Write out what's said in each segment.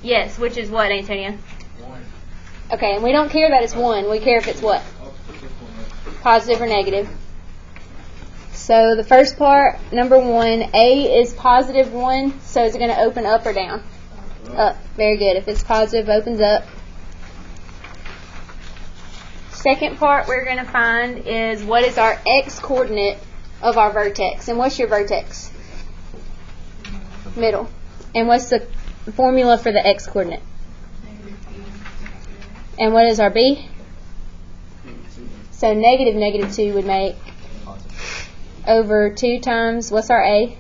Yes, which is what, Antonio? 1. Okay, and we don't care that it's 1. We care if it's what? Positive or negative. So the first part, number 1, A is positive 1, so is it going to open up or down? Up. Very good. If it's positive, opens up. Second part we're going to find is what is our x coordinate of our vertex. And what's your vertex? Middle. And what's the formula for the x coordinate? And what is our b? So negative 2 would make over 2 times, what's our a?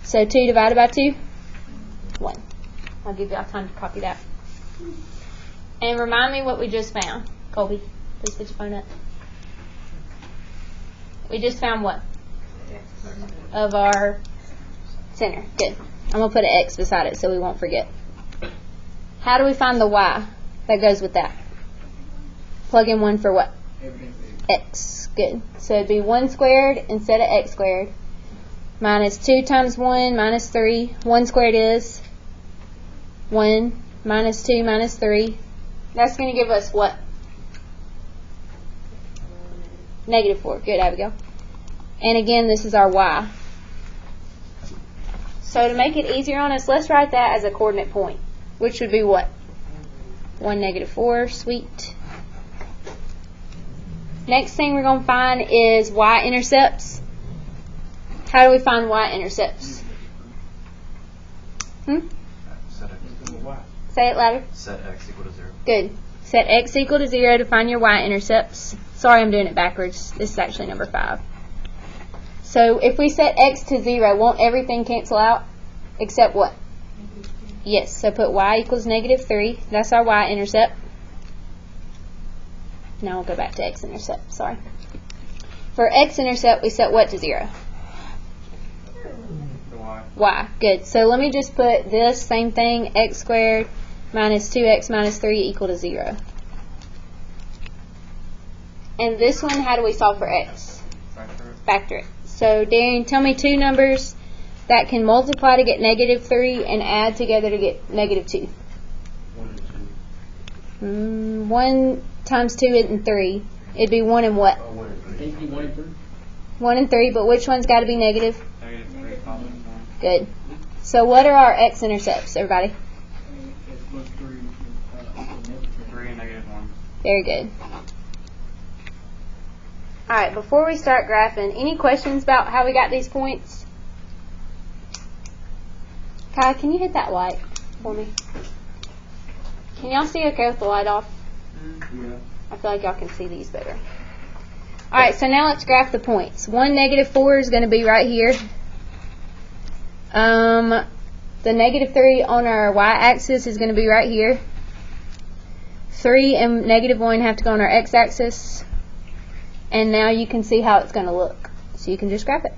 So 2 divided by 2? 1. I'll give y'all time to copy that. And remind me what we just found. Colby, please put your phone up. We just found what? Of our center. Good. I'm going to put an X beside it so we won't forget. How do we find the Y that goes with that? Plug in 1 for what? X. Good. So it'd be 1 squared instead of X squared. Minus 2 times 1 minus 3. 1 squared is 1 minus 2 minus 3. That's going to give us what? Negative 4. Good, Abigail. And again, this is our Y. So to make it easier on us, let's write that as a coordinate point, which would be what? 1, negative 4. Sweet. Next thing we're going to find is y-intercepts. How do we find y-intercepts? Say it louder. Set x equal to 0. Good. Set x equal to 0 to find your y-intercepts. Sorry, I'm doing it backwards. This is actually number 5. So if we set x to 0, won't everything cancel out? Except what? Yes. So put y equals negative 3. That's our y-intercept. Now we'll go back to x-intercept. Sorry. For x-intercept, we set what to 0? Y. Good. So let me just put this same thing, x squared minus 2x minus 3 equal to 0. And this one, how do we solve for x? Factor it. So Darian, tell me 2 numbers that can multiply to get negative 3 and add together to get negative 2. 1 and 2. 1 times 2 isn't 3. It'd be 1 and what? 1 and 3. 1 and 3. 1 and 3, but which one's got to be negative? Negative 3, positive 1. Good. So what are our x-intercepts, everybody? 3 and negative 1. Very good. Alright, before we start graphing, any questions about how we got these points? Kai, can you hit that light for me? Can y'all see okay with the light off? Yeah. I feel like y'all can see these better. Alright, so now let's graph the points. 1, negative 4 is going to be right here. The negative 3 on our y-axis is going to be right here. 3 and negative 1 have to go on our x-axis. And now you can see how it's going to look. So you can just graph it.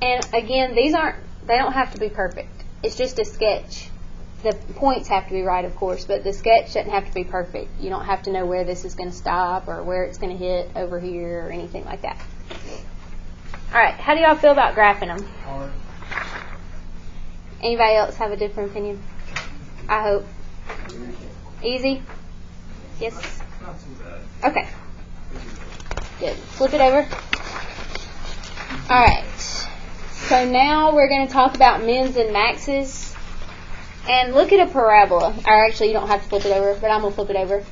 And again, they don't have to be perfect. It's just a sketch. The points have to be right, of course, but the sketch doesn't have to be perfect. You don't have to know where this is going to stop or where it's going to hit over here or anything like that. All right, how do y'all feel about graphing them? Hard. Anybody else have a different opinion? I hope. Easy? Yes? Not too bad. Okay. Good. Flip it over. All right. So now we're going to talk about mins and maxes. And look at a parabola. Or actually, you don't have to flip it over, but I'm going to flip it over.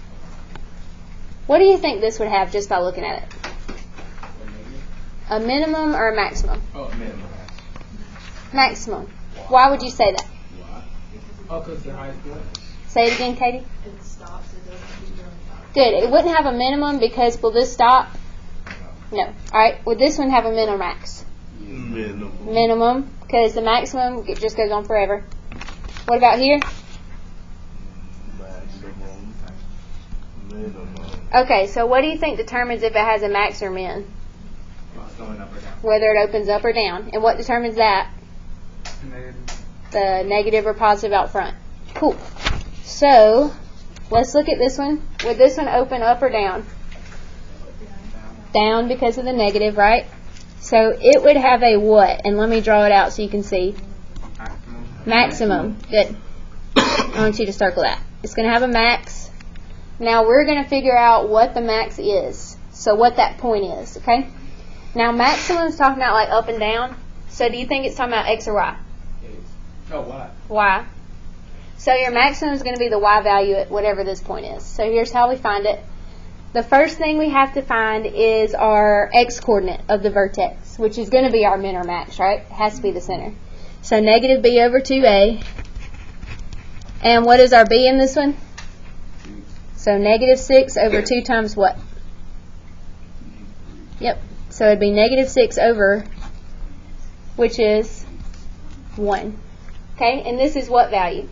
What do you think this would have just by looking at it? A minimum or a maximum? Oh, minimum. Maximum. Why would you say that? Why? Oh, because the highest point. Say it again, Katie. It stops, it doesn't keep going up. Good. It wouldn't have a minimum because will this stop? No. All right. Would this one have a min or max? Minimum. Minimum, because the maximum it just goes on forever. What about here? Maximum. Minimum. Okay, so what do you think determines if it has a max or min? Going up or down. Whether it opens up or down. And what determines that? Negative. The negative or positive out front. Cool. So, let's look at this one. Would this one open up or down? Down because of the negative, right? So it would have a what? And let me draw it out so you can see. Maximum. Maximum. Good. I want you to circle that. It's going to have a max. Now we're going to figure out what the max is. So what that point is, okay? Now maximum is talking about like up and down. So do you think it's talking about X or Y? Oh, why? Y. So your maximum is going to be the Y value at whatever this point is. So here's how we find it. The first thing we have to find is our X coordinate of the vertex, which is going to be our min or max, right? It has to be the center. So negative B over 2A. And what is our B in this one? So negative 6 over 2 times what? Yep. So it'd be negative 6 over, which is 1. Okay, and this is what value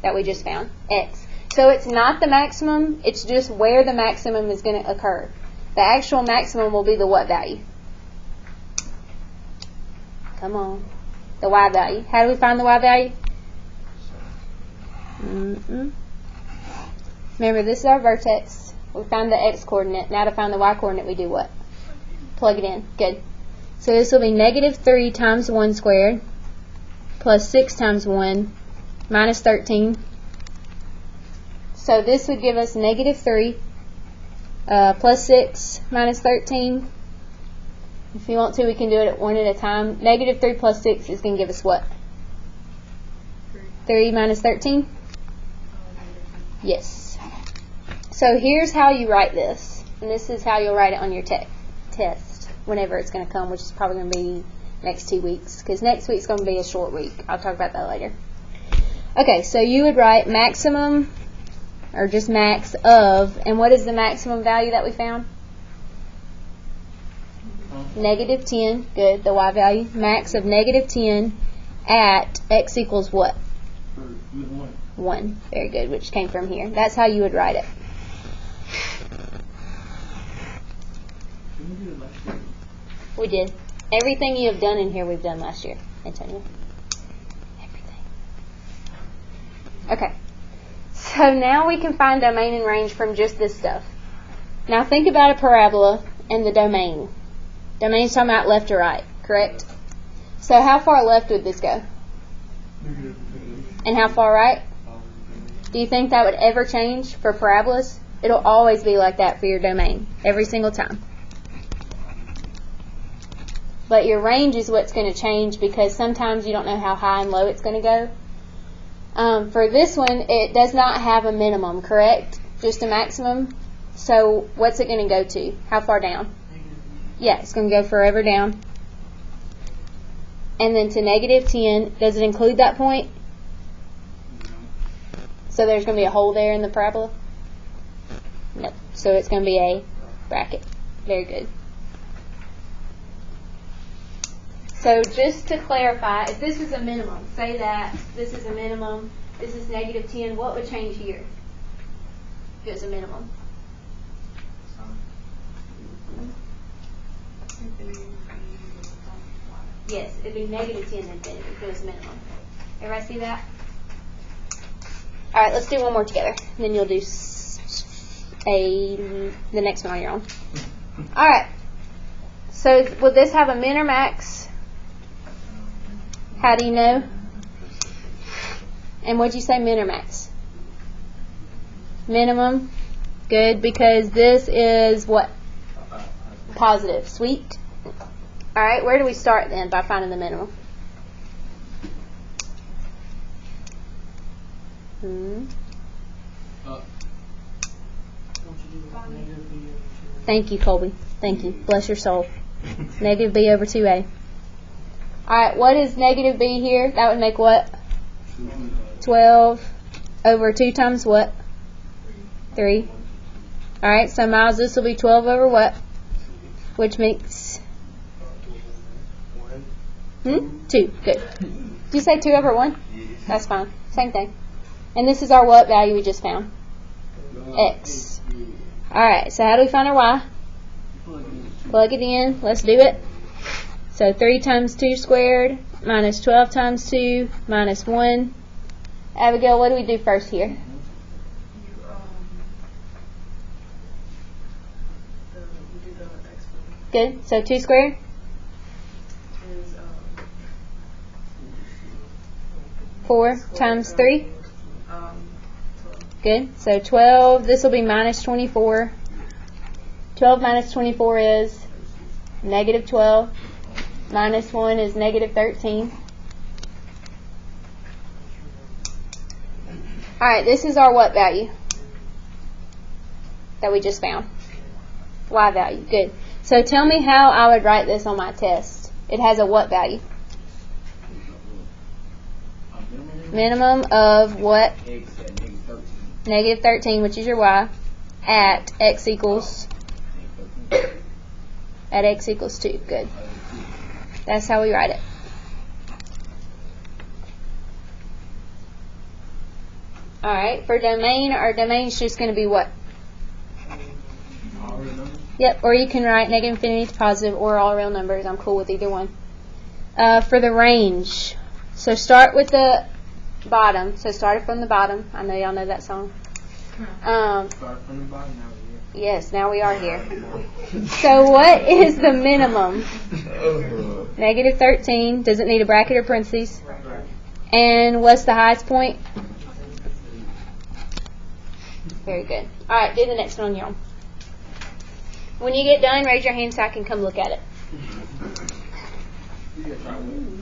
that we just found? X. So it's not the maximum, it's just where the maximum is going to occur. The actual maximum will be the what value? Come on. The Y value. How do we find the Y value? Remember, this is our vertex. We found the X coordinate. Now to find the Y coordinate, we do what? Plug it in. Good. So this will be negative 3 times 1 squared plus 6 times 1 minus 13. So this would give us negative 3 plus 6 minus 13. If you want to, we can do it one at a time. Negative 3 plus 6 is going to give us what? 3 minus 13? Yes. So here's how you write this. And this is how you'll write it on your test whenever it's going to come, which is probably going to be next 2 weeks. Because next week's going to be a short week. I'll talk about that later. Okay, so you would write maximum, or just max of, and what is the maximum value that we found? Negative 10. Good, the Y value. Max of negative 10 at X equals what? 1. Very good, which came from here. That's how you would write it. We did. Everything you have done in here we've done last year, Antonio. Everything. Okay. So now we can find domain and range from just this stuff. Now think about a parabola and the domain. Domain is talking about left to right, correct? So how far left would this go? And how far right? Do you think that would ever change for parabolas? It'll always be like that for your domain, every single time. But your range is what's going to change because sometimes you don't know how high and low it's going to go. For this one, it does not have a minimum, correct? Just a maximum. So what's it going to go to? How far down? Yeah, it's going to go forever down. And then to negative 10, does it include that point? So there's going to be a hole there in the parabola? No. So it's going to be a bracket. Very good. So just to clarify, if this is a minimum, say that this is a minimum, this is negative 10, what would change here if it was a minimum? Yes, it'd be negative 10 infinity if it was a minimum. Everybody see that? All right, let's do one more together. Then you'll do the next one on your own. All right. So will this have a min or max? How do you know? And what'd you say, min or max? Minimum. Good, because this is what? Positive. Sweet. All right, where do we start then by finding the minimum? Thank you, Colby. Thank you. Bless your soul. Negative B over 2A. All right, what is negative B here? That would make what? 12 over 2 times what? 3. All right, so Miles, this will be 12 over what? Which makes 2. Good. Did you say 2 over 1? That's fine. Same thing. And this is our what value we just found? X. All right, so how do we find our Y? Plug it in. Let's do it. So 3 times 2 squared minus 12 times 2 minus 1. Abigail, what do we do first here? Good. So 2 squared? Is 4 times 3? 12. Good. So 12, this will be minus 24. 12 minus 24 is negative 12. Minus 1 is negative 13. Alright, this is our what value that we just found? Y value. Good. So tell me how I would write this on my test. It has a what value? Minimum of what? X at negative 13. Negative 13, which is your y, at x equals 2. Good. That's how we write it. Alright, for domain, our domain is just going to be what? All real numbers? Yep, or you can write negative infinity to positive or all real numbers. I'm cool with either one. For the range, so start with the bottom. So started from the bottom. I know y'all know that song. Start from the bottom, now we're here. Yes, now we are here. So what is the minimum? Negative 13. Does it need a bracket or parentheses? And what's the highest point? Very good. Alright, do the next one on your own. When you get done, raise your hand so I can come look at it. You gotta try one.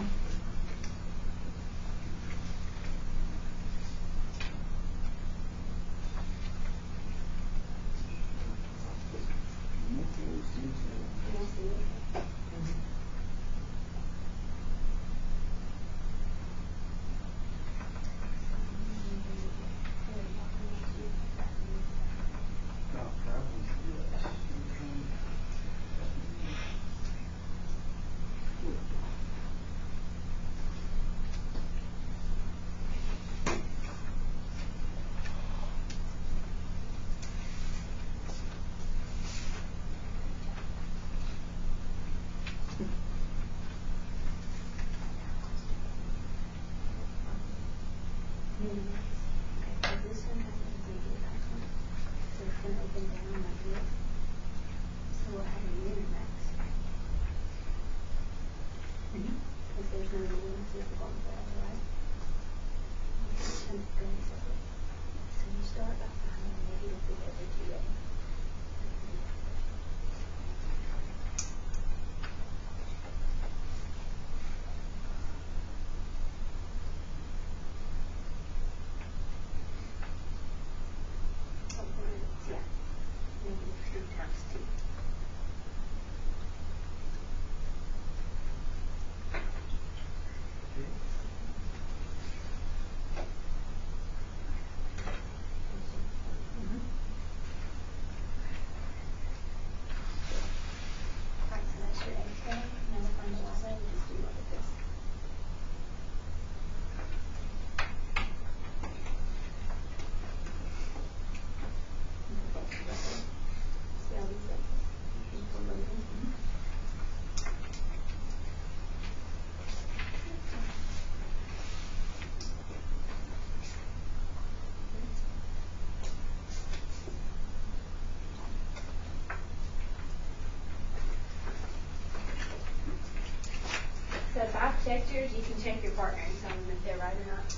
So if I've checked yours, you can check your partner and tell them if they're right or not.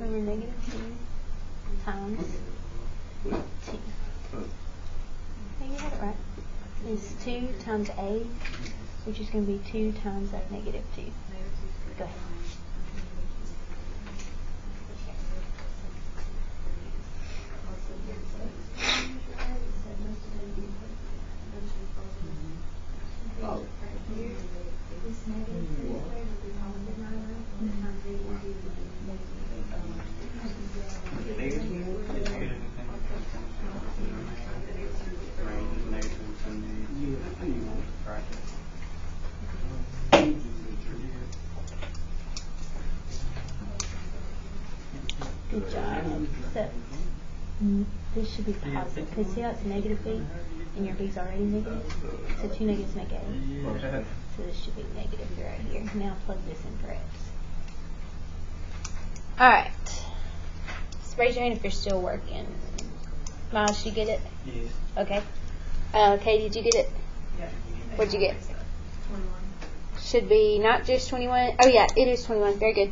Over negative 2 times 2. Hey, you had it right. Is 2 times A, which is going to be 2 times that negative 2. Go ahead. Good job. So, this should be positive, because see how it's negative b, and your b's already negative? So 2 negatives make a. So this should be negative right here. Now plug this in for x. Alright. So raise your hand if you're still working. Miles, did you get it? Yes. Okay. Katie, did you get it? Yeah. What'd you get? 21. Should be not just 21. Oh yeah, it is 21. Very good.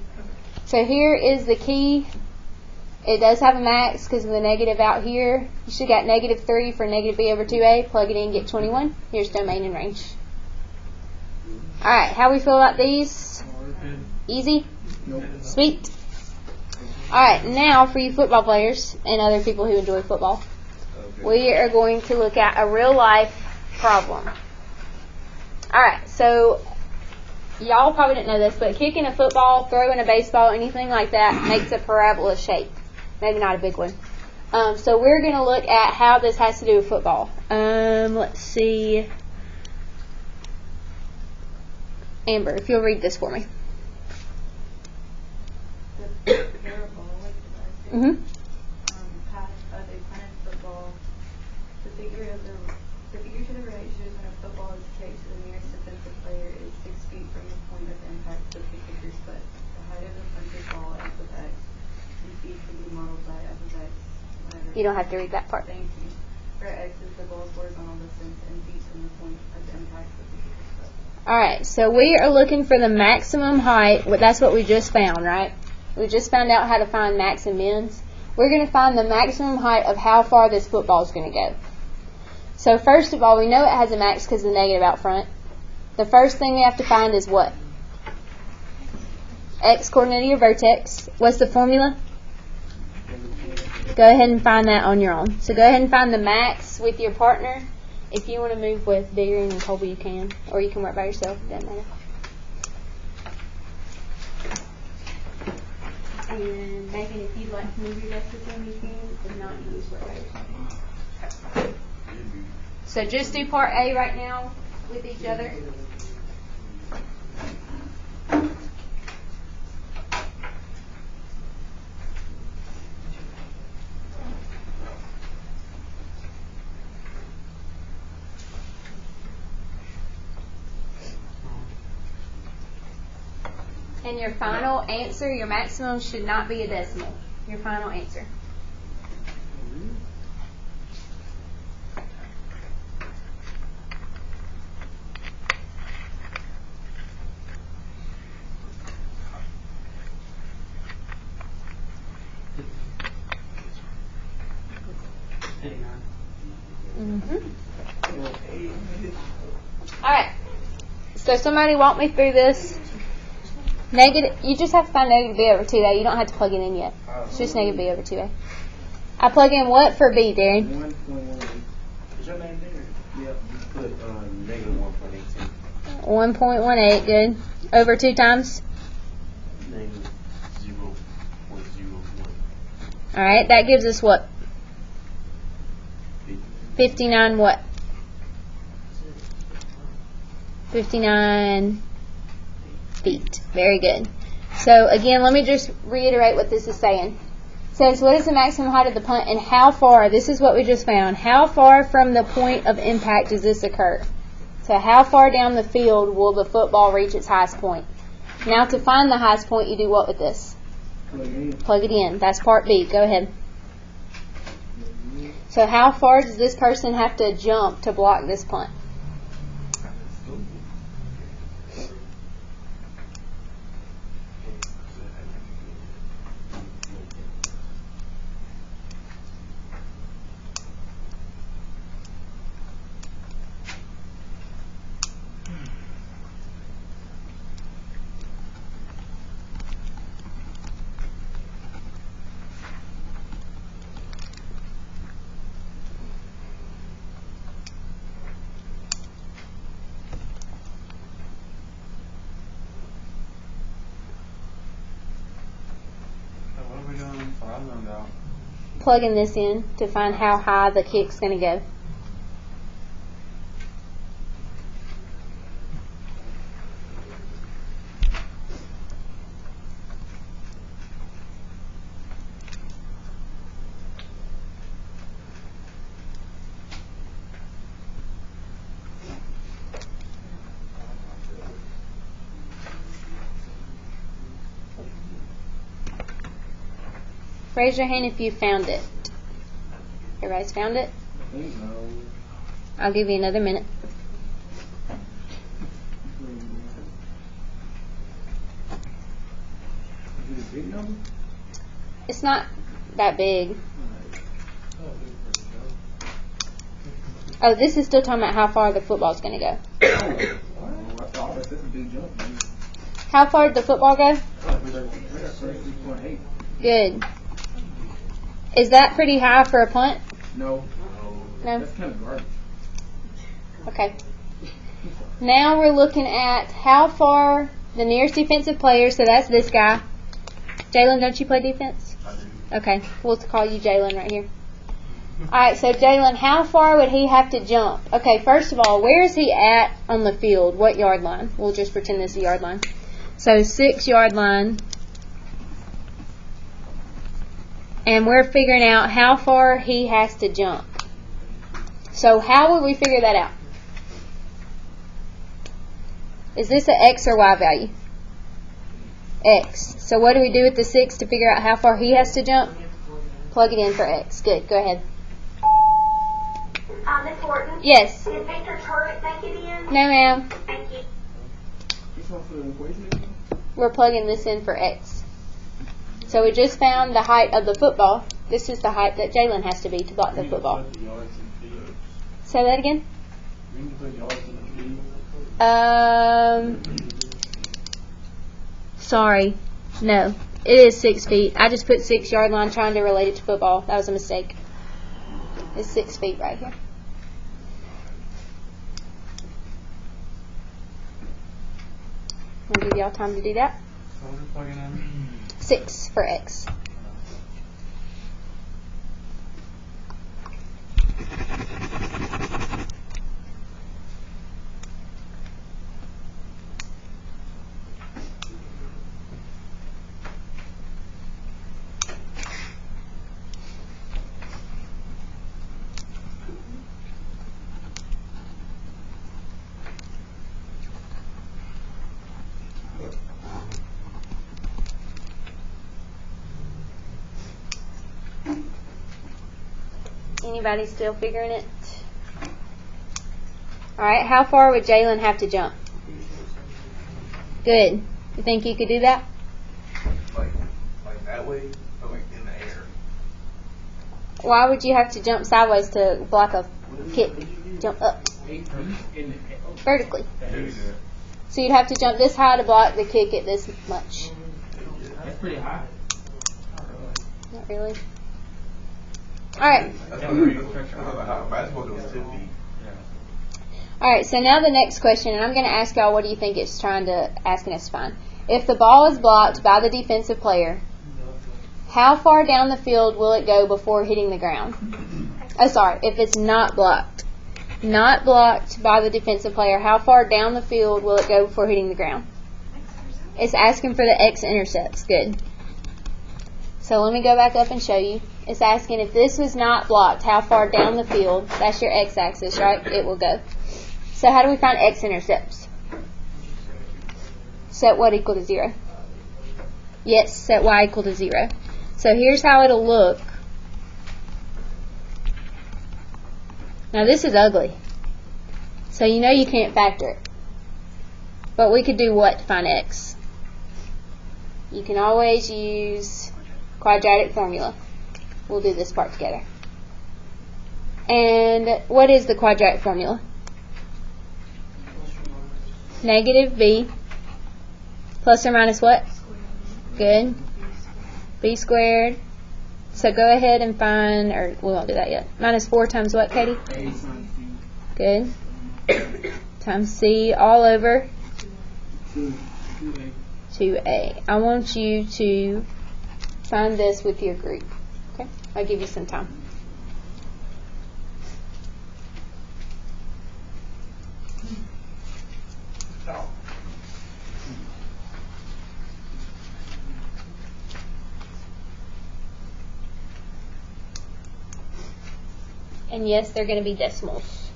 So here is the key. It does have a max because of the negative out here. You should got negative 3 for negative b over 2a. Plug it in, get 21. Here's domain and range. Alright, how we feel about these? Easy? Nope. Sweet. Alright, now for you football players and other people who enjoy football, we are going to look at a real life problem. Alright, so y'all probably didn't know this, but kicking a football, throwing a baseball, anything like that makes a parabola shape. Maybe not a big one. So we're going to look at how this has to do with football. Let's see. Amber, if you'll read this for me. The parabolic Mm-hmm. path of a planet football. The figure to the right shows when a football is kicked to the nearest defensive player is 6 feet from the point of impact with the kicker's foot. The height of the puncher's ball f of x and feet can be modeled by f of x. Whatever. You don't have to read that part. Thank you. For x is the ball's horizontal distance and feet from the point of impact with the kicker's foot. Alright, so we are looking for the maximum height. Well, that's what we just found, right? We just found out how to find max and mins. We're going to find the maximum height of how far this football is going to go. So first of all, we know it has a max because of the negative out front. The first thing we have to find is what? X coordinate of your vertex. What's the formula? Go ahead and find that on your own. So go ahead and find the max with your partner. If you want to move with Darren and Colby, you can. Or you can work by yourself. It doesn't matter. And Megan, if you'd like to move your desk with them, you can. If not, you just work by yourself. So just do part A right now with each other. And your final answer, your maximum should not be a decimal. Your final answer. Alright. So somebody walk me through this. Negative. You just have to find negative b over 2a. You don't have to plug it in yet. It's just negative b over 2a. I plug in what for b, Darren? 1.18. Is your name there? Yep. Put negative 1.18. 1.18. Good. Over 2 times. Negative 0.01. Alright. That gives us what? 59 what? 59 feet. Very good. So again, let me just reiterate what this is saying. It says, what is the maximum height of the punt and how far, this is what we just found, how far from the point of impact does this occur? So how far down the field will the football reach its highest point? Now to find the highest point, you do what with this? Plug it in. That's part B. Go ahead. So how far does this person have to jump to block this punt? What are we doing? Following about? Plugging this in to find how high the kick's going to go. Raise your hand if you found it. Everybody's found it? I think so. I'll give you another minute. Is it a big number? It's not that big. Oh, this is still talking about how far the football's going to go. I thought that's a big jump. Man. How far did the football go? 33.8. Good. Is that pretty high for a punt? No. No? That's kind of garbage. Okay. Now we're looking at how far the nearest defensive player, so that's this guy. Jalen, don't you play defense? I do. Okay, we'll call you Jalen right here. Alright, so Jalen, how far would he have to jump? Okay, first of all, where is he at on the field? What yard line? We'll just pretend this is a yard line. So 6-yard line. And we're figuring out how far he has to jump. So how would we figure that out? Is this an X or Y value? X. So what do we do with the 6 to figure out how far he has to jump? Plug it in for X. Good. Go ahead. Miss Horton? Yes. Did Victor Turk make it in? No, ma'am. Thank you. This one's for the equation again? We're plugging this in for X. So we just found the height of the football. This is the height that Jalen has to be to block the football. Say that again. Sorry. No. It is 6 feet. I just put 6-yard line trying to relate it to football. That was a mistake. It's 6 feet right here. I'll give y'all time to do that. So we're plugging in. 6 for X. Anybody still figuring it? Alright, how far would Jalen have to jump? Good. You think you could do that? Like that way, or like in the air? Why would you have to jump sideways to block a kick? Jump up. 8 feet in the air. Vertically. Yeah. So you'd have to jump this high to block the kick at this much. That's pretty high. Not really. Alright. That's how basketball goes 10 feet. Alright, so now the next question, and I'm going to ask y'all, what do you think it's asking us to find? If the ball is blocked by the defensive player, how far down the field will it go before hitting the ground? Oh, sorry, if it's not blocked. Not blocked by the defensive player, how far down the field will it go before hitting the ground? It's asking for the x-intercepts. Good. So let me go back up and show you. It's asking if this was not blocked, how far down the field, that's your x-axis, right, it will go. So how do we find x-intercepts? Set what equal to 0? Yes, set y equal to 0. So here's how it'll look. Now this is ugly. So you know you can't factor it. But we could do what to find x? You can always use quadratic formula. We'll do this part together. And what is the quadratic formula? Negative b plus or minus what? Good. B squared. So go ahead and find, or we won't do that yet. Minus 4 times what, Katie? A times C. Good. Times C all over 2A. 2a. I want you to find this with your group. Okay? I'll give you some time. And yes, they're going to be decimals.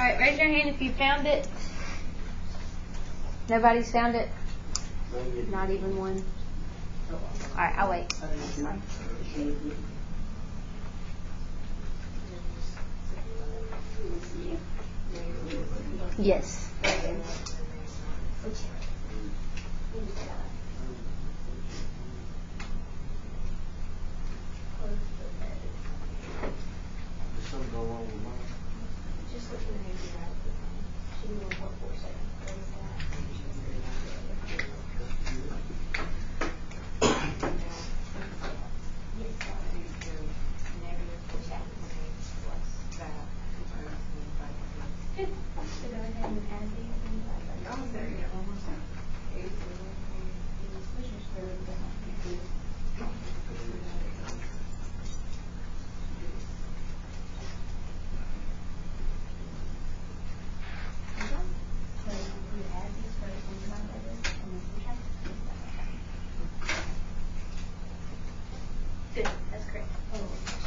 right, raise your hand if you found it. Nobody's found it? Not even one. Alright, I'll wait. Yes. Good, that's correct.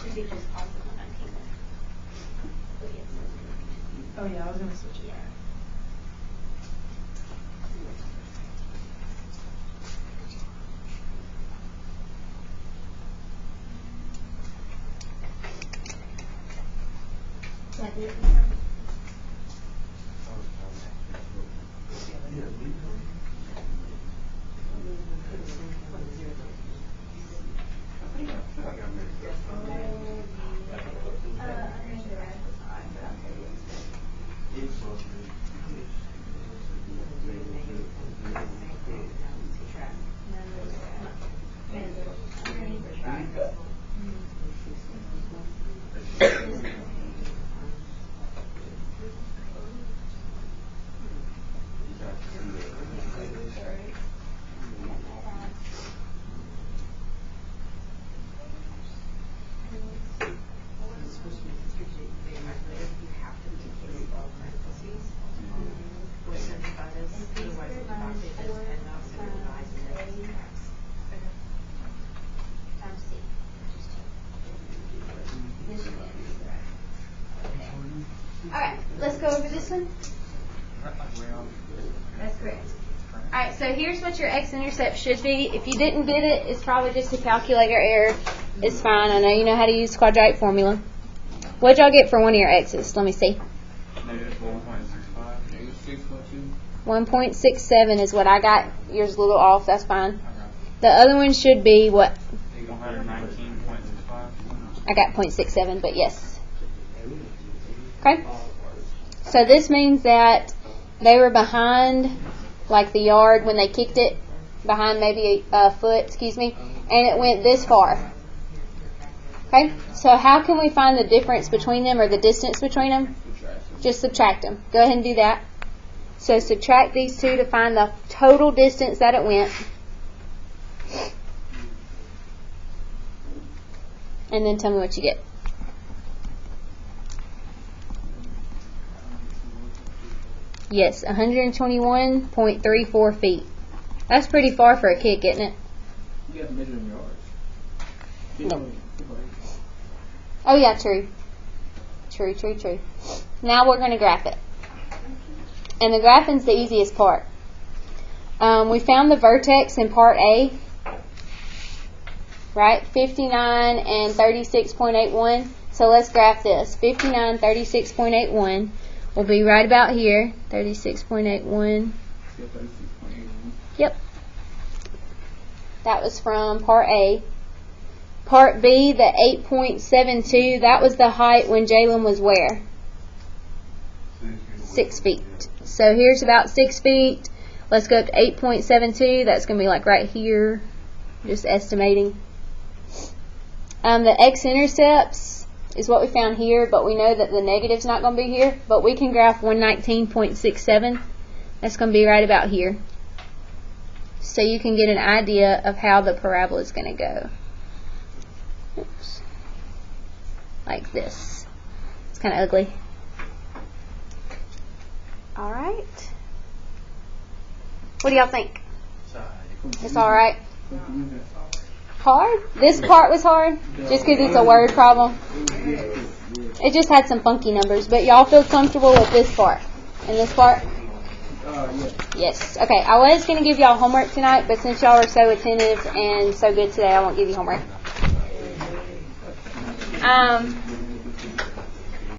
Should be just positive 19. Oh yeah, I was gonna switch it back. Alright, let's go over this one. That's correct. Alright, so here's what your x-intercept should be. If you didn't get it, it's probably just a calculator error. It's fine. I know you know how to use quadratic formula. What'd y'all get for one of your x's? Let me see. Negative 1.65. Negative 6.2. 1.67 is what I got. Yours is a little off. That's fine. The other one should be what? 119.65. I got 0.67, but yes. Okay. So this means that they were behind, like the yard when they kicked it, behind maybe a foot, and it went this far. Okay. So how can we find the difference between them or the distance between them? Just subtract them. Go ahead and do that. So subtract these two to find the total distance that it went. And then tell me what you get. Yes, 121.34 feet. That's pretty far for a kick, isn't it? You have to measure in yards. No. Oh yeah, true. True. Now we're going to graph it. And the graphing's the easiest part. We found the vertex in part A, right? 59 and 36.81. So let's graph this. 59, 36.81 will be right about here. 36.81. Yep. That was from part A. Part B, the 8.72, that was the height when Jalen was where? 6 feet. So here's about 6 feet. Let's go up to 8.72. That's going to be like right here. Just estimating. The x-intercepts is what we found here, but we know that the negative's not going to be here. But we can graph 119.67. That's going to be right about here. So you can get an idea of how the parabola is going to go. Oops. Like this. It's kind of ugly. Alright. What do y'all think? It's alright. Hard? This part was hard? Just because it's a word problem? It just had some funky numbers, but y'all feel comfortable with this part? And this part? Yeah. Yes. Okay, I was going to give y'all homework tonight, but since y'all are so attentive and so good today, I won't give you homework.